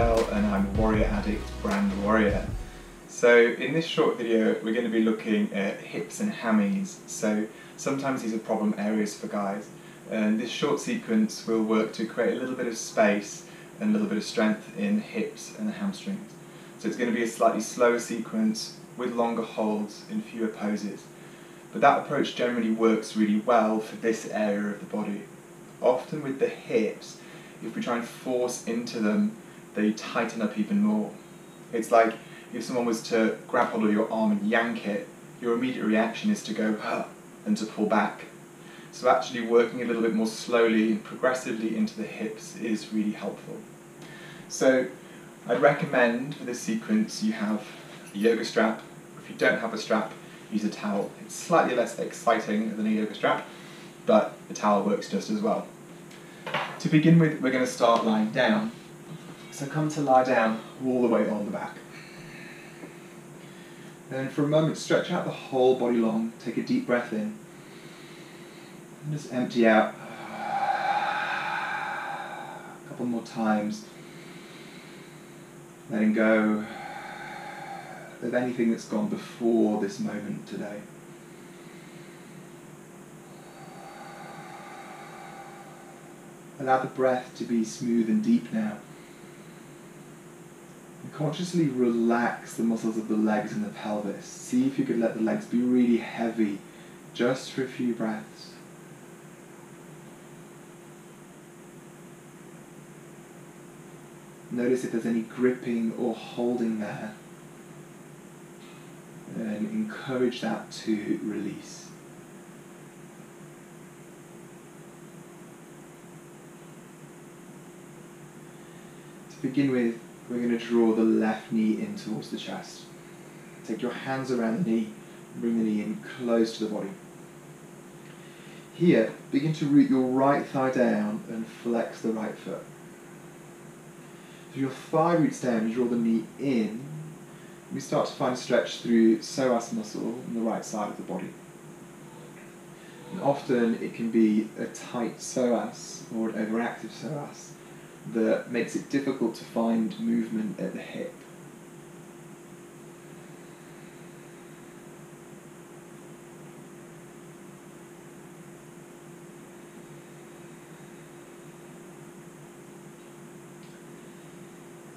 Rafael and I'm a Warrior Addict brand warrior. So in this short video we're going to be looking at hips and hammies. So sometimes these are problem areas for guys, and this short sequence will work to create a little bit of space and a little bit of strength in the hips and the hamstrings. So it's going to be a slightly slower sequence with longer holds in fewer poses. But that approach generally works really well for this area of the body. Often with the hips, if we try and force into them, they tighten up even more. It's like if someone was to grab hold of your arm and yank it, your immediate reaction is to go, huh, and to pull back. So actually working a little bit more slowly and progressively into the hips is really helpful. So I'd recommend for this sequence you have a yoga strap. If you don't have a strap, use a towel. It's slightly less exciting than a yoga strap, but the towel works just as well. To begin with, we're going to start lying down. So come to lie down all the way on the back. Then for a moment, stretch out the whole body long. Take a deep breath in. And just empty out. A couple more times. Letting go of anything that's gone before this moment today. Allow the breath to be smooth and deep now. And consciously relax the muscles of the legs and the pelvis. See if you could let the legs be really heavy just for a few breaths. Notice if there's any gripping or holding there. And encourage that to release. To begin with, we're going to draw the left knee in towards the chest. Take your hands around the knee, bring the knee in close to the body. Here, begin to root your right thigh down and flex the right foot. So your thigh roots down, you draw the knee in. We start to find stretch through psoas muscle on the right side of the body. And often it can be a tight psoas or an overactive psoas that makes it difficult to find movement at the hip.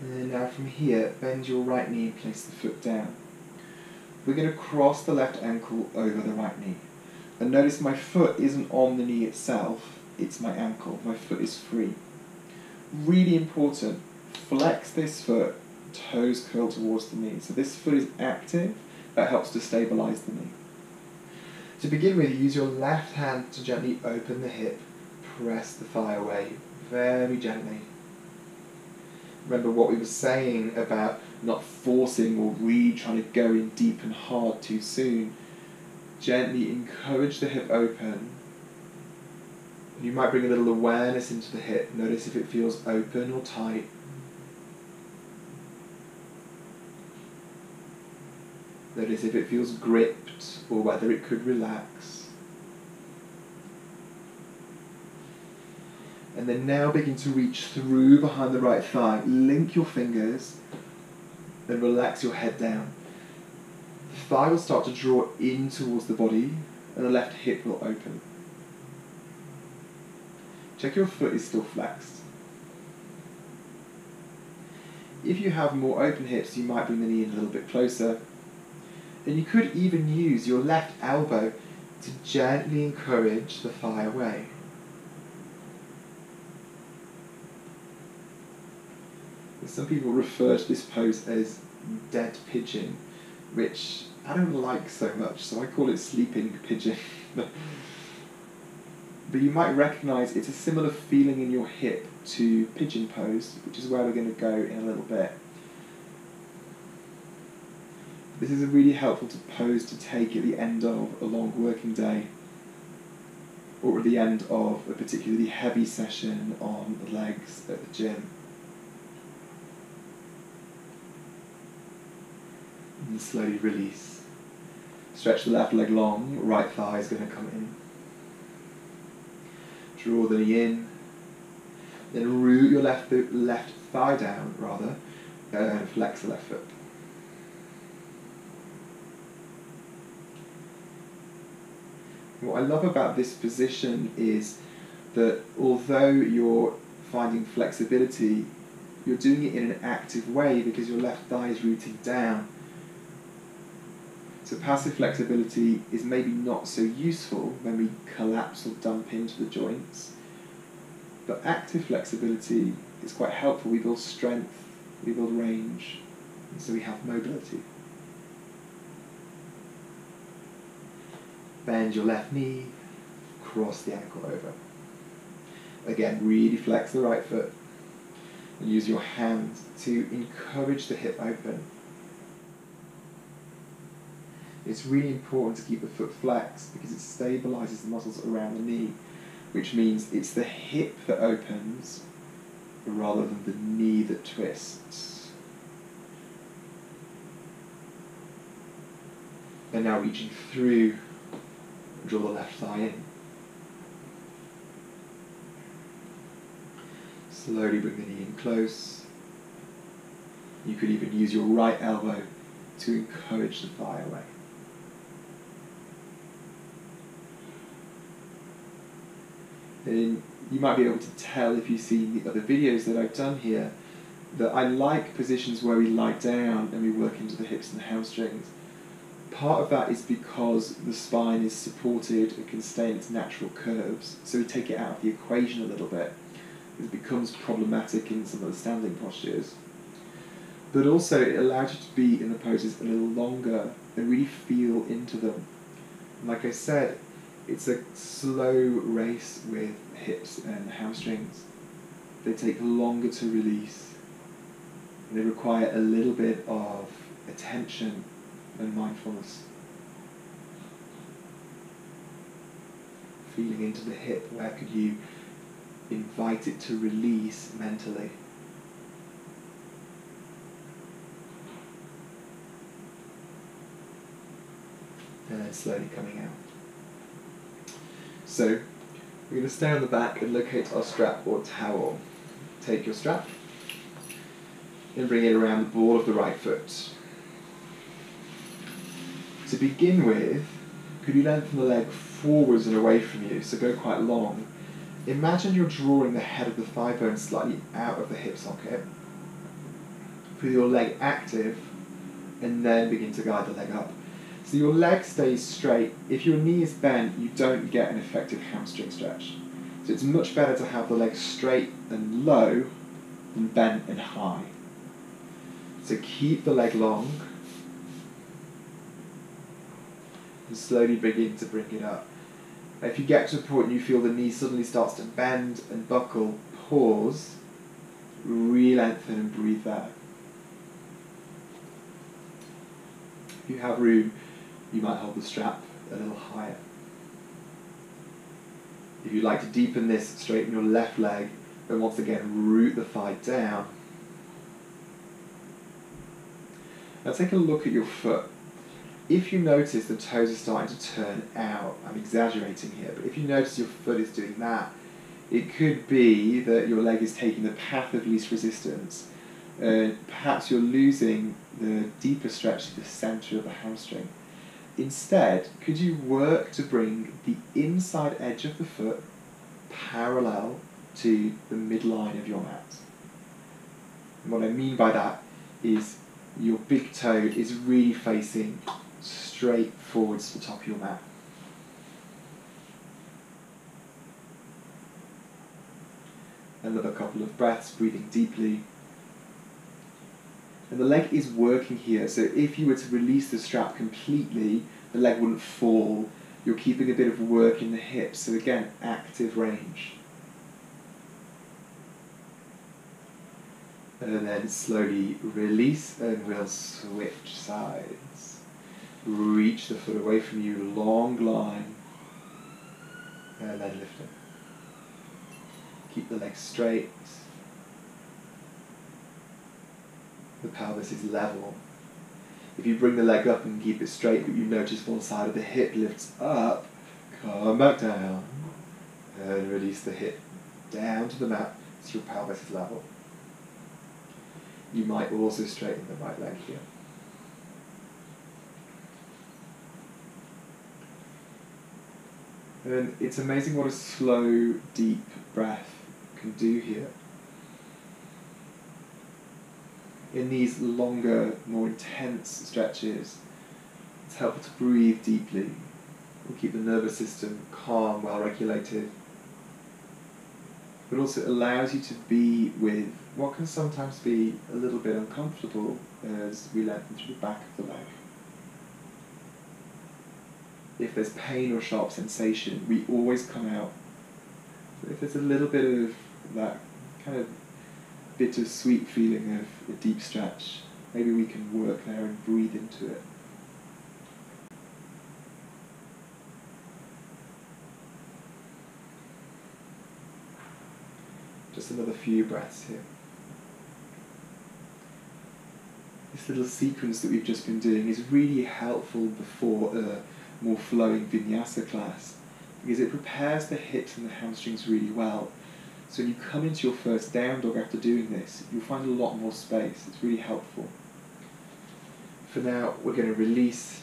And now from here, bend your right knee and place the foot down. We're going to cross the left ankle over the right knee. And notice my foot isn't on the knee itself, it's my ankle. My foot is free. Really important, flex this foot, toes curl towards the knee. So this foot is active, that helps to stabilize the knee. To begin with, use your left hand to gently open the hip, press the thigh away, very gently. Remember what we were saying about not forcing or really trying to go in deep and hard too soon. Gently encourage the hip open. You might bring a little awareness into the hip. Notice if it feels open or tight. Notice if it feels gripped or whether it could relax. And then now begin to reach through behind the right thigh. Link your fingers and relax your head down. The thigh will start to draw in towards the body and the left hip will open. Check your foot is still flexed. If you have more open hips, you might bring the knee in a little bit closer. And you could even use your left elbow to gently encourage the thigh away. Some people refer to this pose as dead pigeon, which I don't like so much, so I call it sleeping pigeon. But you might recognise it's a similar feeling in your hip to pigeon pose, which is where we're going to go in a little bit. This is a really helpful pose to take at the end of a long working day, or at the end of a particularly heavy session on the legs at the gym. And slowly release. Stretch the left leg long, right thigh is going to come in. Draw the knee in, then root your left thigh down rather, and flex the left foot. What I love about this position is that although you're finding flexibility, you're doing it in an active way because your left thigh is rooting down. So passive flexibility is maybe not so useful when we collapse or dump into the joints, but active flexibility is quite helpful. We build strength, we build range, and so we have mobility. Bend your left knee, cross the ankle over. Again, really flex the right foot and use your hand to encourage the hip open. It's really important to keep the foot flexed because it stabilizes the muscles around the knee, which means it's the hip that opens rather than the knee that twists. And now reaching through, draw the left thigh in. Slowly bring the knee in close. You could even use your right elbow to encourage the thigh away. And you might be able to tell if you've seen the other videos that I've done here that I like positions where we lie down and we work into the hips and the hamstrings. Part of that is because the spine is supported and can stay in its natural curves, so we take it out of the equation a little bit. It becomes problematic in some of the standing postures. But also it allows you to be in the poses a little longer and really feel into them. And like I said, it's a slow race with hips and hamstrings. They take longer to release, and they require a little bit of attention and mindfulness. Feeling into the hip, where could you invite it to release mentally? And then slowly coming out. So, we're going to stay on the back and locate our strap or towel. Take your strap and bring it around the ball of the right foot. To begin with, could you lengthen the leg forwards and away from you, so go quite long. Imagine you're drawing the head of the thigh bone slightly out of the hip socket. With your leg active, and then begin to guide the leg up. So your leg stays straight. If your knee is bent, you don't get an effective hamstring stretch. So it's much better to have the leg straight and low than bent and high. So keep the leg long and slowly begin to bring it up. Now if you get to a point and you feel the knee suddenly starts to bend and buckle, pause, re-lengthen and breathe there. If you have room, you might hold the strap a little higher. If you'd like to deepen this, straighten your left leg, then once again root the thigh down. Now take a look at your foot. If you notice the toes are starting to turn out, I'm exaggerating here, but if you notice your foot is doing that, it could be that your leg is taking the path of least resistance. Perhaps you're losing the deeper stretch to the center of the hamstring. Instead, could you work to bring the inside edge of the foot parallel to the midline of your mat? And what I mean by that is your big toe is really facing straight forwards to the top of your mat. Another couple of breaths, breathing deeply. And the leg is working here, so if you were to release the strap completely, the leg wouldn't fall. You're keeping a bit of work in the hips, so again, active range. And then slowly release, and we'll switch sides. Reach the foot away from you, long line, and then lift it. Keep the leg straight. The pelvis is level. If you bring the leg up and keep it straight, but you notice one side of the hip lifts up, come back down, and release the hip down to the mat so your pelvis is level. You might also straighten the right leg here. And it's amazing what a slow, deep breath can do here. In these longer, more intense stretches, it's helpful to breathe deeply. We'll keep the nervous system calm, well regulated. But also allows you to be with what can sometimes be a little bit uncomfortable as we lengthen through the back of the leg. If there's pain or sharp sensation, we always come out. So if there's a little bit of that kind of bittersweet feeling of a deep stretch, maybe we can work there and breathe into it. Just another few breaths here. This little sequence that we've just been doing is really helpful before a more flowing vinyasa class, because it prepares the hips and the hamstrings really well. So when you come into your first down dog after doing this, you'll find a lot more space. It's really helpful. For now, we're going to release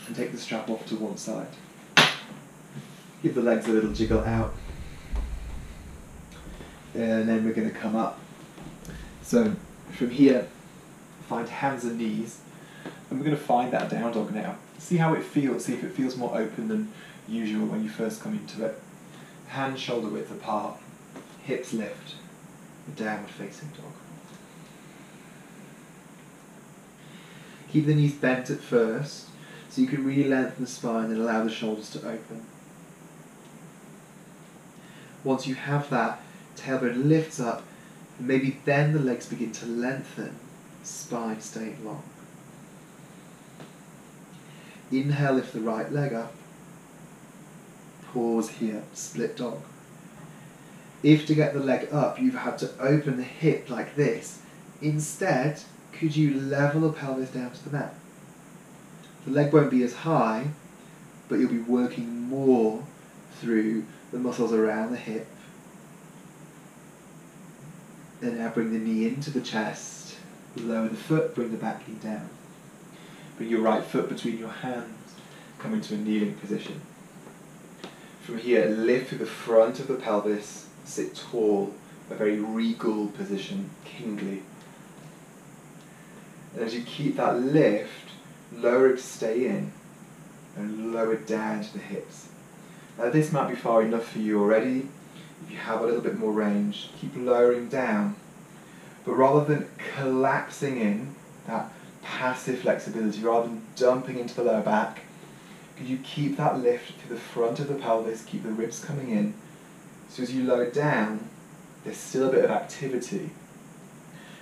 and take the strap off to one side. Give the legs a little jiggle out. And then we're going to come up. So from here, find hands and knees. And we're going to find that down dog now. See how it feels. See if it feels more open than usual when you first come into it. Hands shoulder width apart. Hips lift. Downward facing dog. Keep the knees bent at first, so you can really lengthen the spine and allow the shoulders to open. Once you have that, tailbone lifts up, and maybe then the legs begin to lengthen, spine staying long. Inhale, lift the right leg up. Pause here, split dog. If to get the leg up you've had to open the hip like this, instead, could you level the pelvis down to the mat? The leg won't be as high, but you'll be working more through the muscles around the hip. And now bring the knee into the chest, lower the foot, bring the back knee down. Bring your right foot between your hands, come into a kneeling position. From here, lift through the front of the pelvis, sit tall, a very regal position, kingly. And as you keep that lift, lower ribs stay in and lower down to the hips. Now this might be far enough for you already. If you have a little bit more range, keep lowering down. But rather than collapsing in, that passive flexibility, rather than dumping into the lower back, could you keep that lift to the front of the pelvis, keep the ribs coming in, so as you lower down, there's still a bit of activity.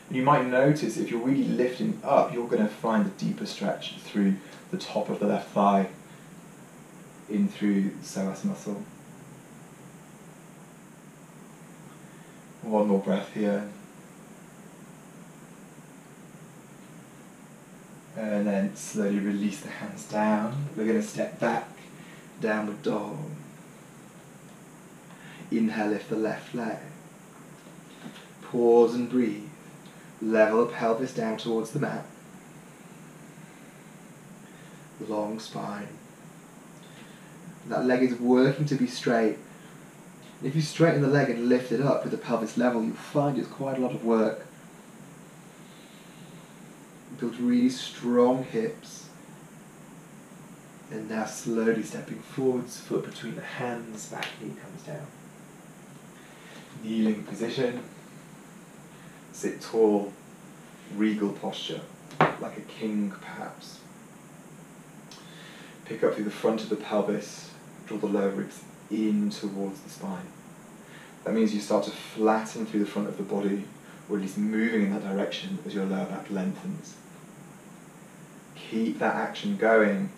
And you might notice if you're really lifting up, you're going to find a deeper stretch through the top of the left thigh, in through the psoas muscle. One more breath here. And then slowly release the hands down. We're going to step back, downward dog. Inhale, lift the left leg. Pause and breathe. Level the pelvis down towards the mat. Long spine. That leg is working to be straight. If you straighten the leg and lift it up with the pelvis level, you'll find it's quite a lot of work. Build really strong hips. And now slowly stepping forwards, foot between the hands, back knee comes down. Kneeling position. Sit tall, regal posture, like a king perhaps. Pick up through the front of the pelvis, draw the lower ribs in towards the spine. That means you start to flatten through the front of the body, or at least moving in that direction as your lower back lengthens. Keep that action going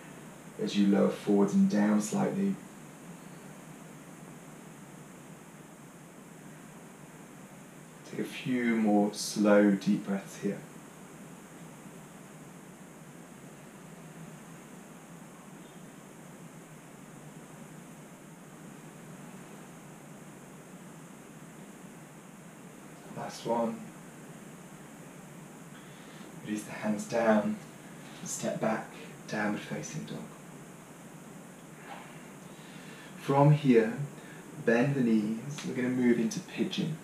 as you lower forwards and down slightly. Take a few more slow, deep breaths here. Last one. Release the hands down, step back, downward facing dog. From here, bend the knees, we're going to move into pigeon.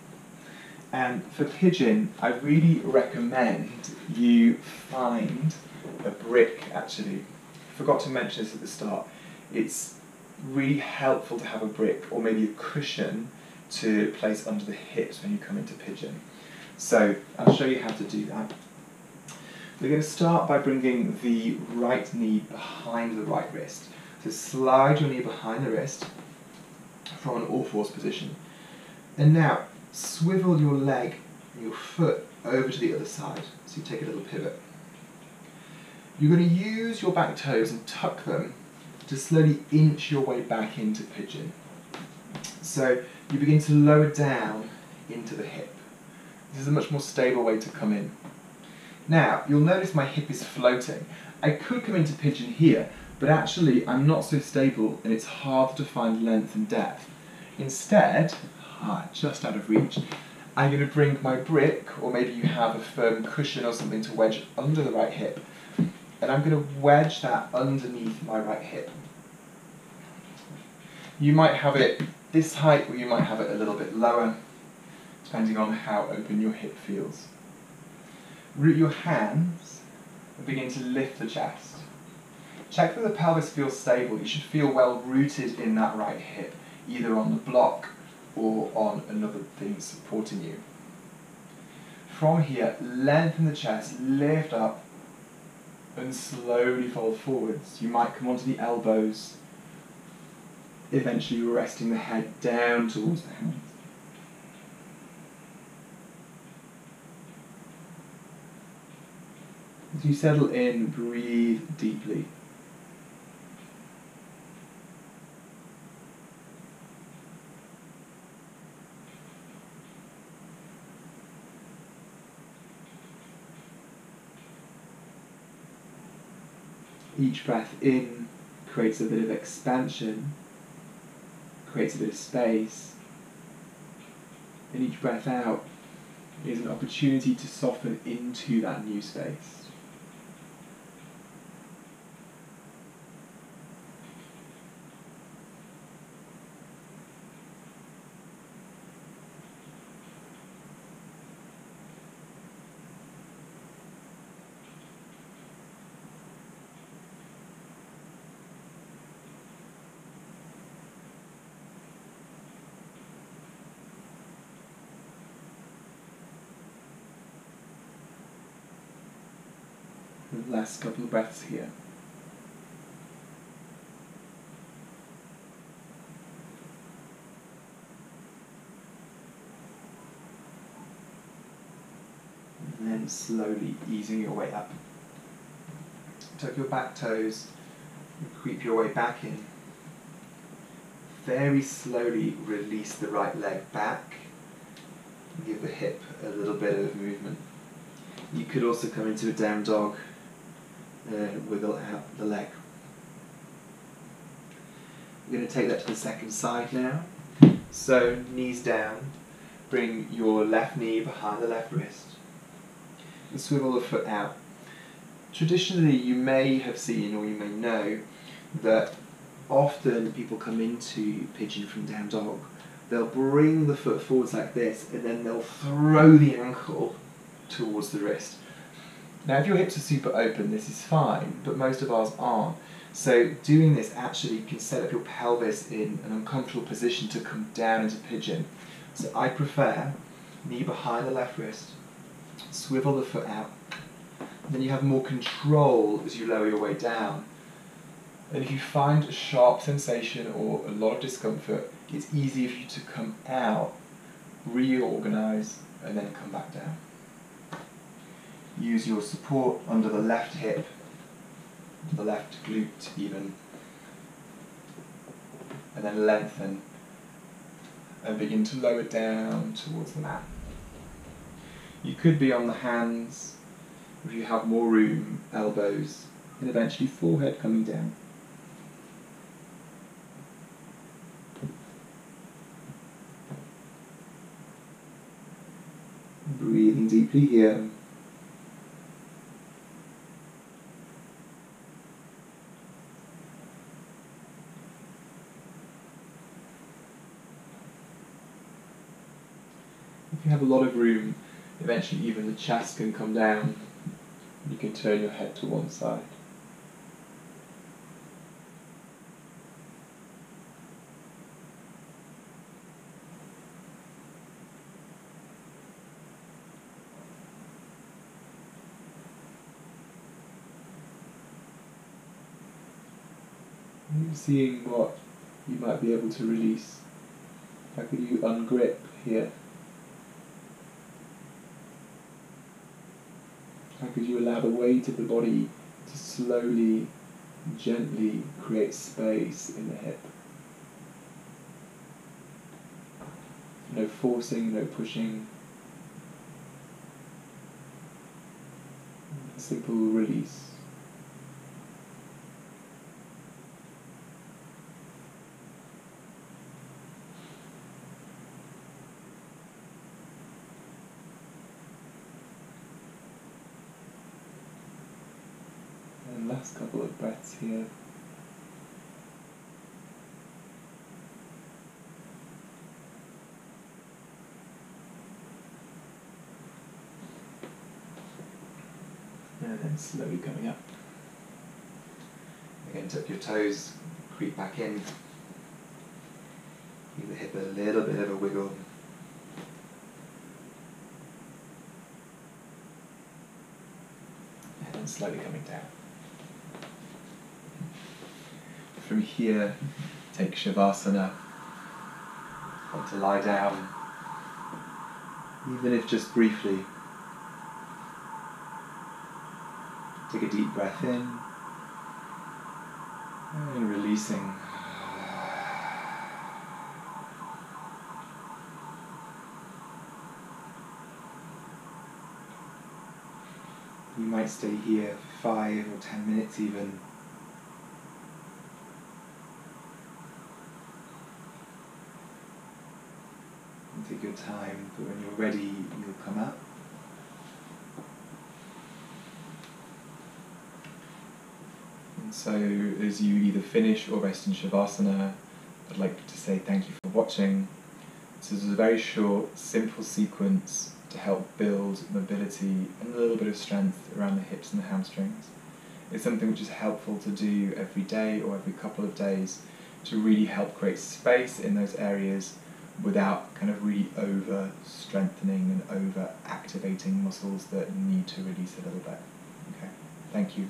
And for pigeon, I really recommend you find a brick, actually. Forgot to mention this at the start. It's really helpful to have a brick or maybe a cushion to place under the hips when you come into pigeon. So I'll show you how to do that. We're going to start by bringing the right knee behind the right wrist. So slide your knee behind the wrist from an all-fours position. And now swivel your leg and your foot over to the other side. So you take a little pivot. You're going to use your back toes and tuck them to slowly inch your way back into pigeon. So you begin to lower down into the hip. This is a much more stable way to come in. Now, you'll notice my hip is floating. I could come into pigeon here, but actually I'm not so stable and it's hard to find length and depth. Instead, just out of reach, I'm going to bring my brick, or maybe you have a firm cushion or something to wedge under the right hip, and I'm going to wedge that underneath my right hip. You might have it this height, or you might have it a little bit lower, depending on how open your hip feels. Root your hands and begin to lift the chest. Check that the pelvis feels stable. You should feel well rooted in that right hip, either on the block or on another thing supporting you. From here, lengthen the chest, lift up, and slowly fold forwards. You might come onto the elbows, eventually resting the head down towards the hands. As you settle in, breathe deeply. Each breath in creates a bit of expansion, creates a bit of space, and each breath out is an opportunity to soften into that new space. The last couple of breaths here. And then slowly easing your way up. Tuck your back toes and creep your way back in. Very slowly release the right leg back. Give the hip a little bit of movement. You could also come into a down dog and wiggle out the leg. We're going to take that to the second side now. So knees down, bring your left knee behind the left wrist and swivel the foot out. Traditionally you may have seen, or you may know, that often people come into pigeon from down dog, they'll bring the foot forwards like this and then they'll throw the ankle towards the wrist. Now if your hips are super open, this is fine, but most of ours aren't. So doing this actually can set up your pelvis in an uncomfortable position to come down into pigeon. So I prefer knee behind the left wrist, swivel the foot out, and then you have more control as you lower your way down. And if you find a sharp sensation or a lot of discomfort, it's easy for you to come out, reorganize, and then come back down. Use your support under the left hip, the left glute even, and then lengthen and begin to lower down towards the mat. You could be on the hands, if you have more room, elbows, and eventually forehead coming down. Breathing deeply here. If you have a lot of room, eventually even the chest can come down. You can turn your head to one side. And seeing what you might be able to release. How could you ungrip here? How could you allow the weight of the body to slowly, gently create space in the hip? No forcing, no pushing. A simple release. And last couple of breaths here. And then slowly coming up. Again, tuck your toes, creep back in. Give the hip a little bit of a wiggle. And then slowly coming down. From here, take Shavasana. Want to lie down, even if just briefly. Take a deep breath in and releasing. You might stay here for 5 or 10 minutes even. And take your time, but when you're ready, you'll come up. And so as you either finish or rest in Shavasana, I'd like to say thank you for watching. This is a very short, simple sequence to help build mobility and a little bit of strength around the hips and the hamstrings. It's something which is helpful to do every day or every couple of days to really help create space in those areas without kind of really over strengthening and over activating muscles that need to release a little bit. Okay, thank you.